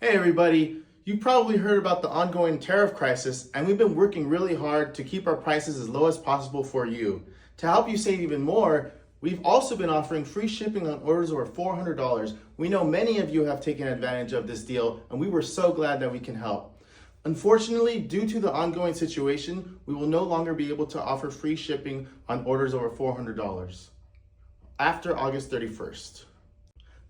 Hey everybody, you probably heard about the ongoing tariff crisis, and we've been working really hard to keep our prices as low as possible for you. To help you save even more, we've also been offering free shipping on orders over $400. We know many of you have taken advantage of this deal, and we were so glad that we can help. Unfortunately, due to the ongoing situation, we will no longer be able to offer free shipping on orders over $400 after August 31st.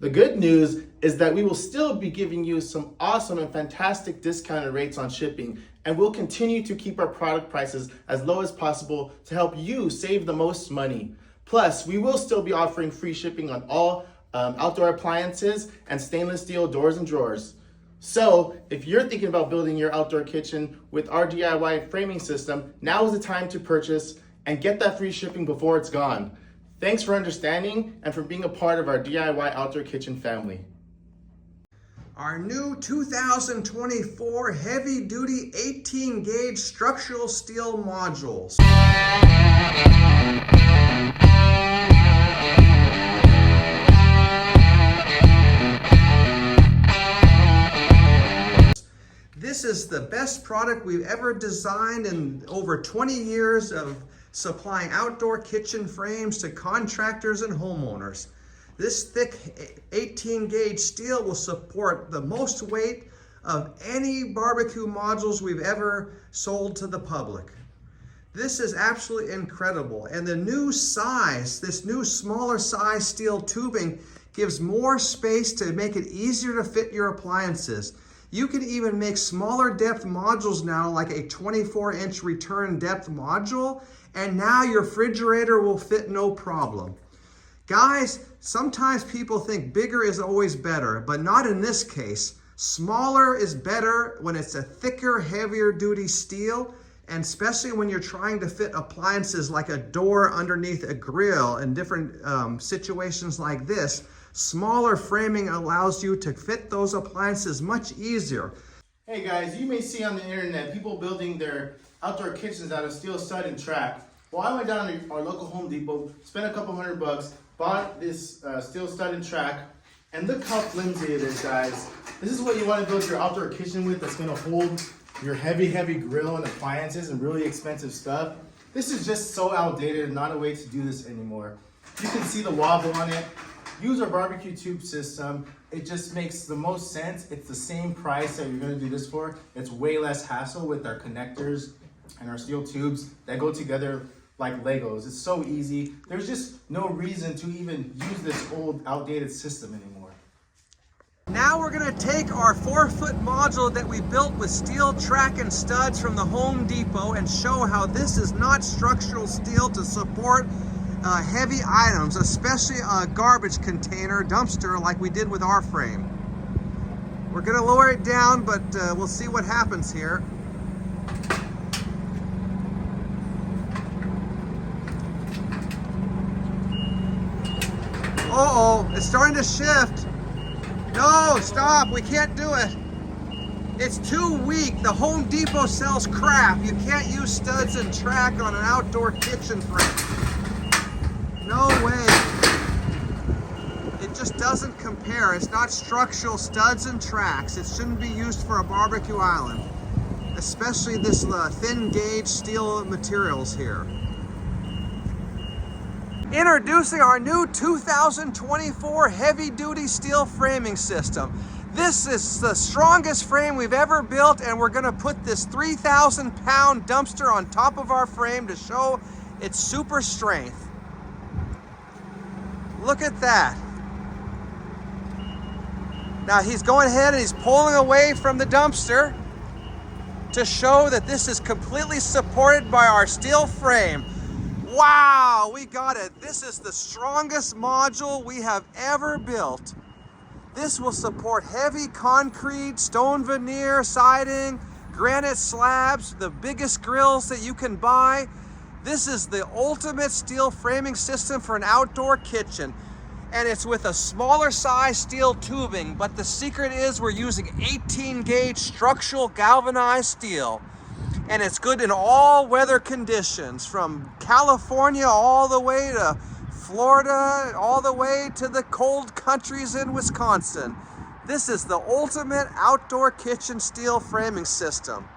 The good news is that we will still be giving you some awesome and fantastic discounted rates on shipping, and we'll continue to keep our product prices as low as possible to help you save the most money. Plus, we will still be offering free shipping on all outdoor appliances and stainless steel doors and drawers. So, if you're thinking about building your outdoor kitchen with our DIY framing system, now is the time to purchase and get that free shipping before it's gone. Thanks for understanding and for being a part of our DIY outdoor kitchen family. Our new 2024 heavy-duty 18-gauge structural steel modules. This is the best product we've ever designed in over 20 years of supplying outdoor kitchen frames to contractors and homeowners. This thick 18-gauge steel will support the most weight of any barbecue modules we've ever sold to the public. This is absolutely incredible. And the new size, this new smaller size steel tubing gives more space to make it easier to fit your appliances. You can even make smaller depth modules now, like a 24-inch return depth module, and now your refrigerator will fit no problem. Guys, sometimes people think bigger is always better, but not in this case. Smaller is better when it's a thicker, heavier duty steel, and especially when you're trying to fit appliances like a door underneath a grill and different situations like this. Smaller framing allows you to fit those appliances much easier. Hey guys, you may see on the internet people building their outdoor kitchens out of steel stud and track. Well, I went down to our local Home Depot, spent a couple $100, bought this steel stud and track, and look how flimsy it is, guys. This is what you want to build your outdoor kitchen with, that's going to hold your heavy grill and appliances and really expensive stuff. This is just so outdated and not a way to do this anymore. You can see the wobble on it. Use our barbecue tube system. It just makes the most sense. It's the same price that you're going to do this for. It's way less hassle with our connectors and our steel tubes that go together like Legos. It's so easy. There's just no reason to even use this old outdated system anymore. Now we're going to take our 4-foot module that we built with steel track and studs from the Home Depot and show how this is not structural steel to support heavy items, especially a garbage container, dumpster, like we did with our frame. We're going to lower it down, but we'll see what happens here. Uh-oh, it's starting to shift. No, stop, we can't do it. It's too weak. The Home Depot sells crap. You can't use studs and track on an outdoor kitchen frame. No way. It just doesn't compare. It's not structural studs and tracks. It shouldn't be used for a barbecue island, especially this thin gauge steel materials here. Introducing our new 2024 heavy duty steel framing system. This is the strongest frame we've ever built, and we're going to put this 3,000-pound dumpster on top of our frame to show its super strength. Look at that. Now he's going ahead and he's pulling away from the dumpster to show that this is completely supported by our steel frame. Wow, we got it. This is the strongest module we have ever built. This will support heavy concrete, stone veneer, siding, granite slabs, the biggest grills that you can buy. This is the ultimate steel framing system for an outdoor kitchen. And it's with a smaller size steel tubing, but the secret is we're using 18-gauge structural galvanized steel. And it's good in all weather conditions, from California all the way to Florida, all the way to the cold countries in Wisconsin. This is the ultimate outdoor kitchen steel framing system.